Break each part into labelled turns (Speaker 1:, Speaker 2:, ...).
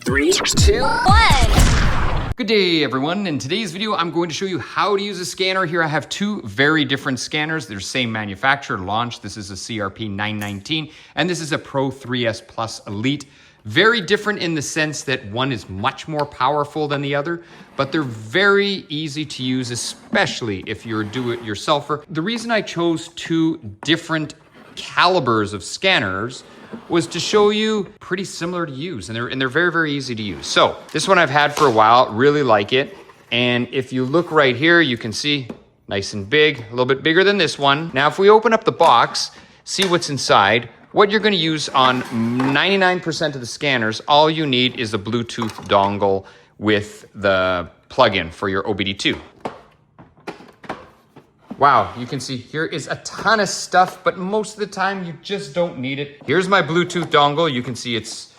Speaker 1: 3, 2, 1.
Speaker 2: Good day, everyone. In today's video, I'm going to show you how to use a scanner. Here I have two very different scanners. They're same manufacturer, launched. This is a CRP 919, and this is a Pro3S Plus Elite. Very different in the sense that one is much more powerful than the other, but they're very easy to use, especially if you're a do-it-yourselfer. The reason I chose two different calibers of scanners was to show you pretty similar to use, and they're very, very easy to use. So this one I've had for a while, really like it. And if you look right here, you can see nice and big, a little bit bigger than this one. Now, if we open up the box, see what's inside, what you're gonna use on 99% of the scanners, all you need is a Bluetooth dongle with the plug-in for your OBD2. Wow, you can see here is a ton of stuff, but most of the time you just don't need it. Here's my Bluetooth dongle. You can see it's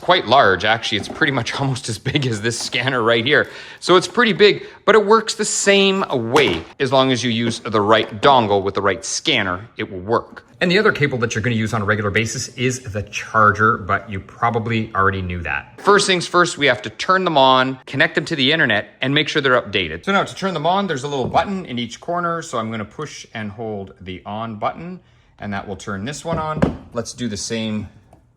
Speaker 2: quite large. Actually, it's pretty much almost as big as this scanner right here. So it's pretty big, but it works the same way. As long as you use the right dongle with the right scanner, it will work. And the other cable that you're gonna use on a regular basis is the charger, but you probably already knew that. First things first, we have to turn them on, connect them to the internet, and make sure they're updated. So now to turn them on, there's a little button in each corner. So I'm gonna push and hold the on button, and that will turn this one on. Let's do the same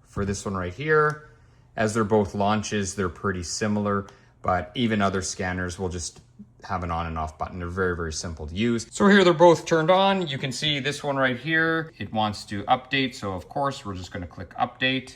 Speaker 2: for this one right here. As they're both launches, they're pretty similar, but even other scanners will just have an on and off button. They're very, very simple to use. So here they're both turned on. You can see this one right here, it wants to update. So of course, we're just gonna click update.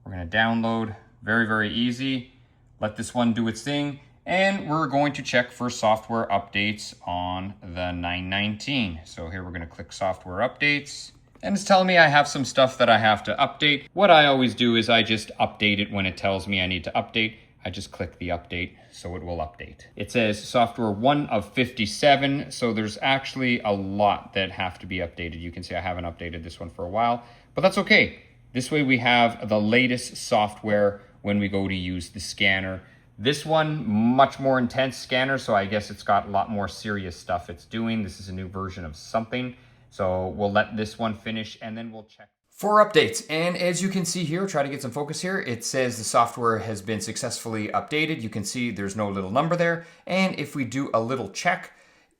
Speaker 2: We're gonna download, very, very easy. Let this one do its thing. And we're going to check for software updates on the 919. So here we're gonna click software updates. And it's telling me I have some stuff that I have to update. What I always do is I just update it when it tells me I need to update. I just click the update, so it will update. It says software 1 of 57, so there's actually a lot that have to be updated. You can see I haven't updated this one for a while, but that's okay. This way we have the latest software when we go to use the scanner. This one, much more intense scanner, so I guess it's got a lot more serious stuff it's doing. This is a new version of something. So we'll let this one finish and then we'll check for updates. And as you can see here, try to get some focus here. It says the software has been successfully updated. You can see there's no little number there. And if we do a little check,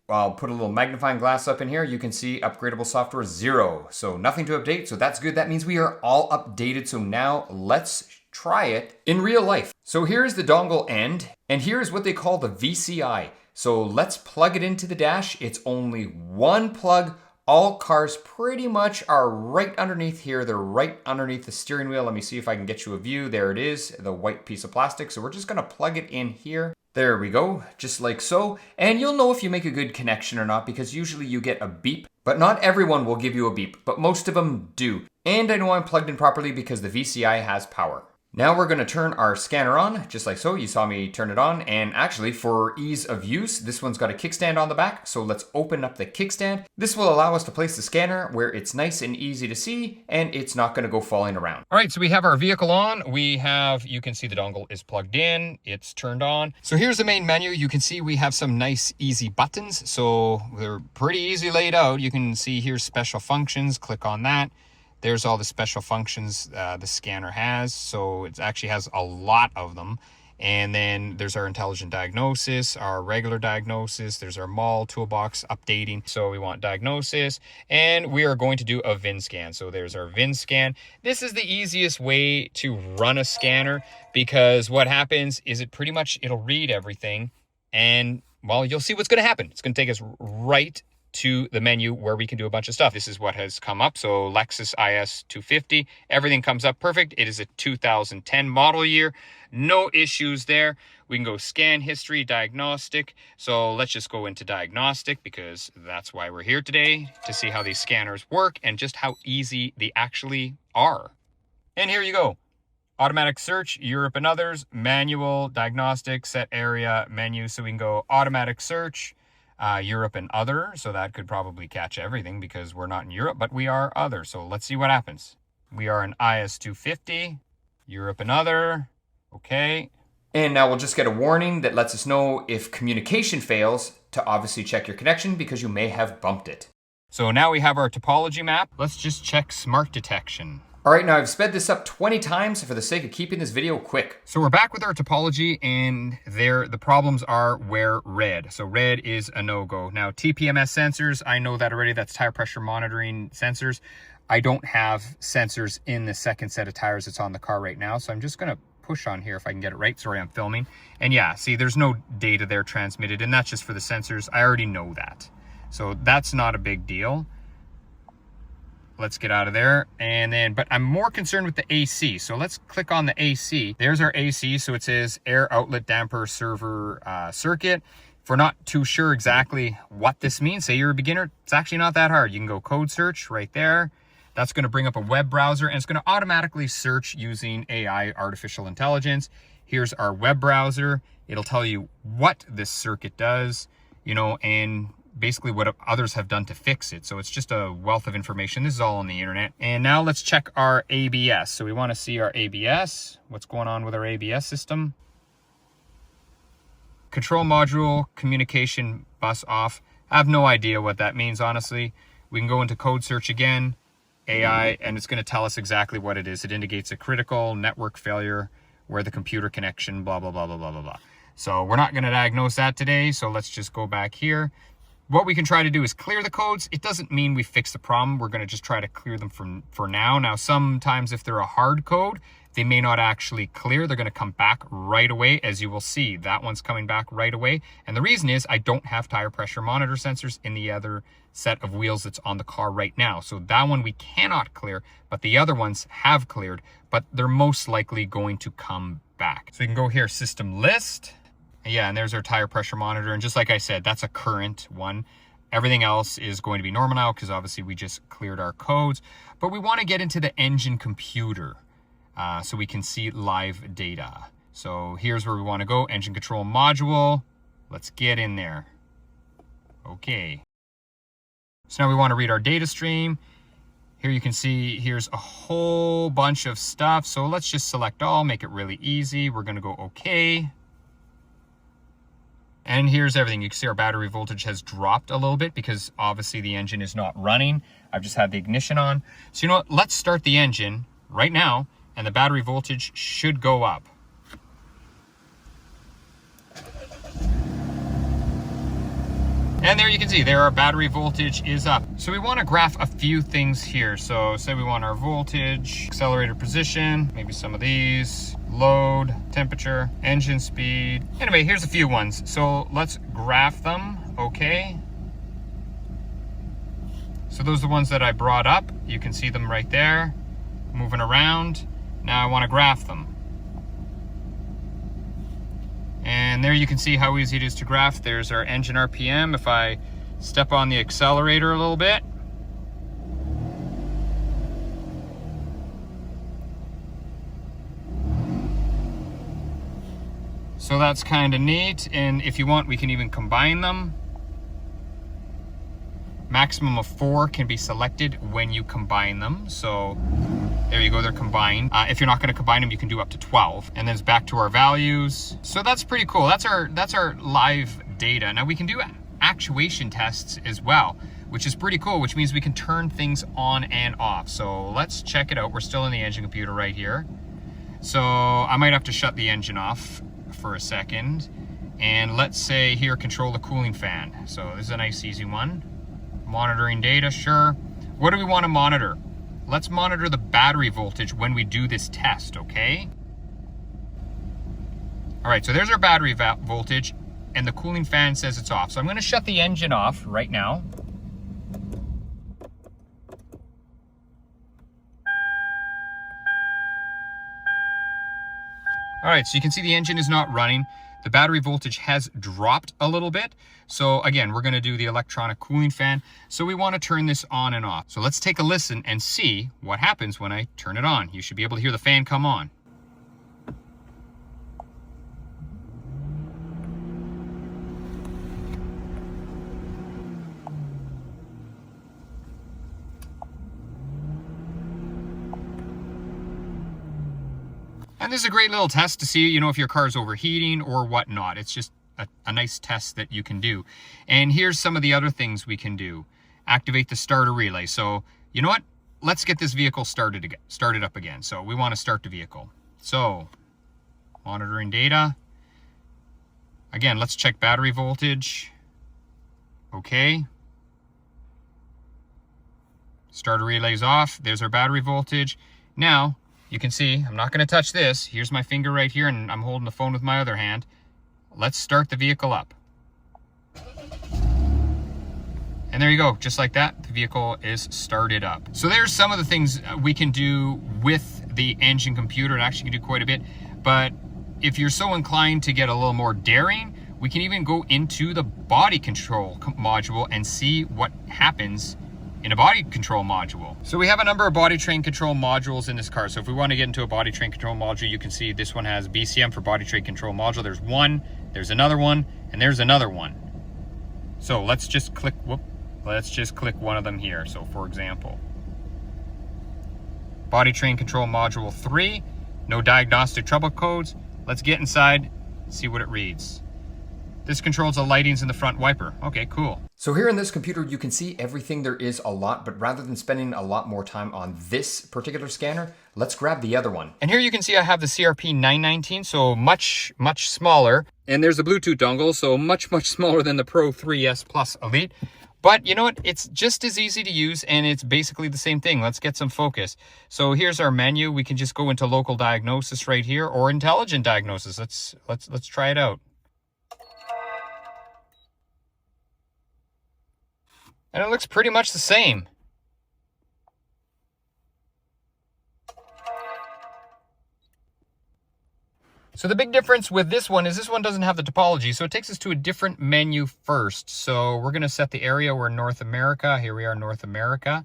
Speaker 2: I'll put a little magnifying glass up in here. You can see upgradable software 0. So nothing to update. So that's good. That means we are all updated. So now let's try it in real life. So here's the dongle end. And here's what they call the VCI. So let's plug it into the dash. It's only one plug. All cars pretty much are right underneath here. They're right underneath the steering wheel. Let me see if I can get you a view. There it is, the white piece of plastic. So we're just gonna plug it in here. There we go, just like so. And you'll know if you make a good connection or not because usually you get a beep, but not everyone will give you a beep, but most of them do. And I know I'm plugged in properly because the VCI has power. Now we're gonna turn our scanner on, just like so. You saw me turn it on, and actually for ease of use, this one's got a kickstand on the back, so let's open up the kickstand. This will allow us to place the scanner where it's nice and easy to see, and it's not gonna go falling around. All right, so we have our vehicle on. You can see the dongle is plugged in, it's turned on. So here's the main menu. You can see we have some nice, easy buttons, so they're pretty easy laid out. You can see here's special functions, click on that. There's all the special functions the scanner has. So it actually has a lot of them. And then there's our intelligent diagnosis, our regular diagnosis. There's our mall toolbox updating. So we want diagnosis and we are going to do a VIN scan. So there's our VIN scan. This is the easiest way to run a scanner because what happens is it'll read everything and well, you'll see what's going to happen. It's going to take us right to the menu where we can do a bunch of stuff. This is what has come up. So Lexus IS 250, everything comes up perfect. It is a 2010 model year. No issues there. We can go scan history, diagnostic. So let's just go into diagnostic because that's why we're here today, to see how these scanners work and just how easy they actually are. And here you go. Automatic search, Europe and others, manual, diagnostic, set area, menu. So we can go automatic search, Europe and other, so that could probably catch everything because we're not in Europe, but we are other. So let's see what happens. We are in IS 250, Europe and other, okay. And now we'll just get a warning that lets us know if communication fails to obviously check your connection because you may have bumped it. So now we have our topology map. Let's just check smart detection. All right, now I've sped this up 20 times for the sake of keeping this video quick. So we're back with our topology, and there the problems are where red. So red is a no-go. Now TPMS sensors, I know that already, that's tire pressure monitoring sensors. I don't have sensors in the second set of tires that's on the car right now, so I'm just gonna push on here if I can get it right. Sorry, I'm filming. And yeah, see, there's no data there transmitted, and that's just for the sensors. I already know that. So that's not a big deal. Let's get out of there. And then, but I'm more concerned with the AC. So let's click on the AC. There's our AC. So it says air outlet damper server circuit. If we're not too sure exactly what this means, say you're a beginner, it's actually not that hard. You can go code search right there. That's going to bring up a web browser, and it's going to automatically search using AI, artificial intelligence. Here's our web browser. It'll tell you what this circuit does, you know, and basically what others have done to fix it. So it's just a wealth of information. This is all on the internet. And now let's check our ABS. So we want to see our ABS. What's going on with our ABS system? Control module, communication bus off. I have no idea what that means, honestly. We can go into code search again, AI, and it's going to tell us exactly what it is. It indicates a critical network failure where the computer connection, blah, blah, blah, blah, blah, blah, blah. So we're not going to diagnose that today. So let's just go back here. What we can try to do is clear the codes. It doesn't mean we fix the problem. We're going to just try to clear them for now. Now, sometimes if they're a hard code, they may not actually clear. They're going to come back right away, as you will see. That one's coming back right away. And the reason is I don't have tire pressure monitor sensors in the other set of wheels that's on the car right now. So that one we cannot clear, but the other ones have cleared, but they're most likely going to come back. So you can go here, system list. Yeah, and there's our tire pressure monitor. And just like I said, that's a current one. Everything else is going to be normal now because obviously we just cleared our codes. But we want to get into the engine computer so we can see live data. So here's where we want to go, engine control module. Let's get in there. Okay. So now we want to read our data stream. Here you can see, here's a whole bunch of stuff. So let's just select all, make it really easy. We're going to go okay. And here's everything. You can see our battery voltage has dropped a little bit because obviously the engine is not running. I've just had the ignition on. So you know what? Let's start the engine right now and the battery voltage should go up. And there you can see, there our battery voltage is up. So we want to graph a few things here. So say we want our voltage, accelerator position, maybe some of these, load, temperature, engine speed. Anyway, here's a few ones. So let's graph them, okay? So those are the ones that I brought up. You can see them right there, moving around. Now I want to graph them. And there you can see how easy it is to graph. There's our engine RPM. If I step on the accelerator a little bit, so that's kind of neat. And if you want, we can even combine them. Maximum of 4 can be selected when you combine them. So there you go, they're combined. If you're not going to combine them, you can do up to 12. And then it's back to our values. So that's pretty cool. That's our live data. Now we can do actuation tests as well, which is pretty cool, which means we can turn things on and off. So let's check it out. We're still in the engine computer right here. So I might have to shut the engine off for a second. And let's say here, control the cooling fan. So this is a nice easy one. Monitoring data, sure. What do we want to monitor? Let's monitor the battery voltage when we do this test, okay? All right, so there's our battery voltage, and the cooling fan says it's off. So I'm going to shut the engine off right now. All right, so you can see the engine is not running. The battery voltage has dropped a little bit. So again, we're going to do the electronic cooling fan. So we want to turn this on and off. So let's take a listen and see what happens when I turn it on. You should be able to hear the fan come on. And this is a great little test to see, you know, if your car's overheating or whatnot. It's just a nice test that you can do. And here's some of the other things we can do. Activate the starter relay. So, you know what? let's get this vehicle started up again. So we want to start the vehicle. So monitoring data. Again, let's check battery voltage. Okay. Starter relay's off. There's our battery voltage. Now, you can see, I'm not going to touch this. Here's my finger right here, and I'm holding the phone with my other hand. Let's start the vehicle up. And there you go, just like that, the vehicle is started up. So there's some of the things we can do with the engine computer. It actually can do quite a bit, but if you're so inclined to get a little more daring, we can even go into the body control module and see what happens in a body control module. So we have a number of body train control modules in this car. So if we want to get into a body train control module, you can see this one has BCM for body train control module. There's one, there's another one, and there's another one. So let's just click, let's just click one of them here. So for example, body train control module 3, no diagnostic trouble codes. Let's get inside, see what it reads. This controls the lightings in the front wiper. Okay, cool. So here in this computer, you can see everything there is a lot, but rather than spending a lot more time on this particular scanner, let's grab the other one. And here you can see I have the CRP 919, so much smaller. And there's a Bluetooth dongle, so much smaller than the Pro3S Plus Elite. But you know what? It's just as easy to use, and it's basically the same thing. Let's get some focus. So here's our menu. We can just go into local diagnosis right here, or intelligent diagnosis. Let's try it out. And it looks pretty much the same. So the big difference with this one is this one doesn't have the topology, so it takes us to a different menu first. So we're going to set the area. We're in North America. Here we are, North America.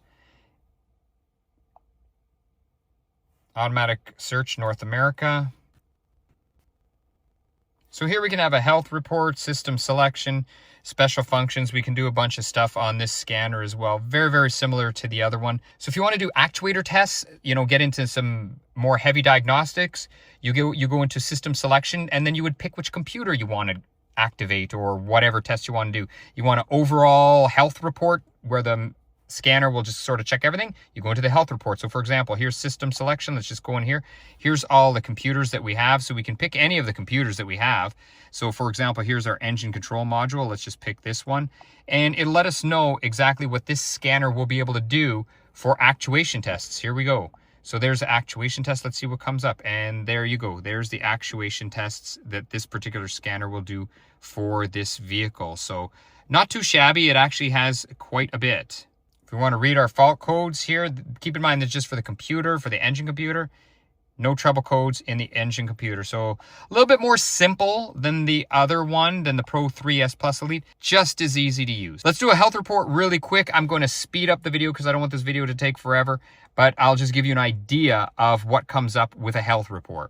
Speaker 2: Automatic search, North America. So here we can have a health report, system selection, special functions. We can do a bunch of stuff on this scanner as well. Very similar to the other one. So if you want to do actuator tests, you know, get into some more heavy diagnostics, you go into system selection, and then you would pick which computer you want to activate or whatever test you want to do. You want an overall health report where the scanner will just sort of check everything. You go into the health report. So for example, here's system selection. Let's just go in here. Here's all the computers that we have. So we can pick any of the computers that we have. So for example, here's our engine control module. Let's just pick this one. And it'll let us know exactly what this scanner will be able to do for actuation tests. Here we go. So there's the actuation test. Let's see what comes up. And there you go. There's the actuation tests that this particular scanner will do for this vehicle. So not too shabby. It actually has quite a bit. If we want to read our fault codes here, keep in mind that's just for the computer, for the engine computer. No trouble codes in the engine computer. So a little bit more simple than the other one, than the Pro3S Plus Elite. Just as easy to use. Let's do a health report really quick. I'm going to speed up the video because I don't want this video to take forever. But I'll just give you an idea of what comes up with a health report.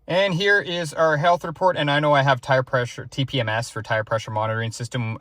Speaker 2: And here is our health report. And I know I have tire pressure, TPMS for tire pressure monitoring system.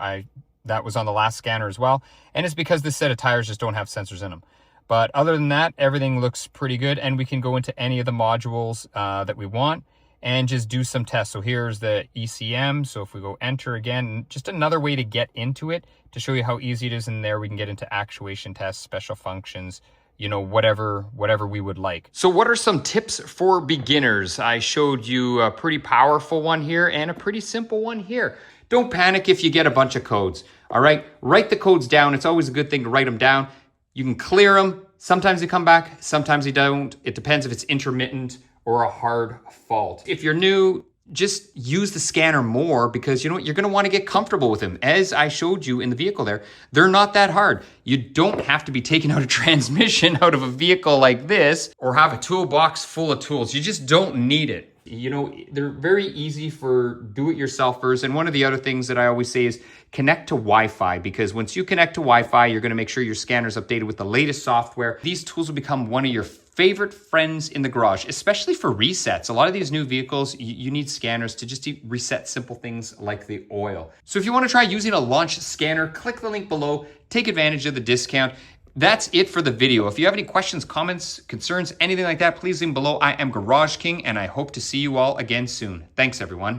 Speaker 2: That was on the last scanner as well. And it's because this set of tires just don't have sensors in them. But other than that, everything looks pretty good. And we can go into any of the modules that we want and just do some tests. So here's the ECM. So if we go enter again, just another way to get into it to show you how easy it is. In there, we can get into actuation tests, special functions, you know, whatever we would like. So what are some tips for beginners? I showed you a pretty powerful one here and a pretty simple one here. Don't panic if you get a bunch of codes, all right? Write the codes down. It's always a good thing to write them down. You can clear them. Sometimes they come back, sometimes they don't. It depends if it's intermittent or a hard fault. If you're new, just use the scanner more because you know what? You're gonna wanna get comfortable with them. As I showed you in the vehicle there, they're not that hard. You don't have to be taking out a transmission out of a vehicle like this or have a toolbox full of tools. You just don't need it. You know, they're very easy for do-it-yourselfers. And one of the other things that I always say is connect to Wi-Fi, because once you connect to Wi-Fi, you're going to make sure your scanner is updated with the latest software. These tools will become one of your favorite friends in the garage, especially for resets. A lot of these new vehicles, you need scanners to just reset simple things like the oil. So if you want to try using a launch scanner, click the link below, take advantage of the discount. That's it for the video. If you have any questions, comments, concerns, anything like that, please leave them below. I am Garage King, and I hope to see you all again soon. Thanks, everyone.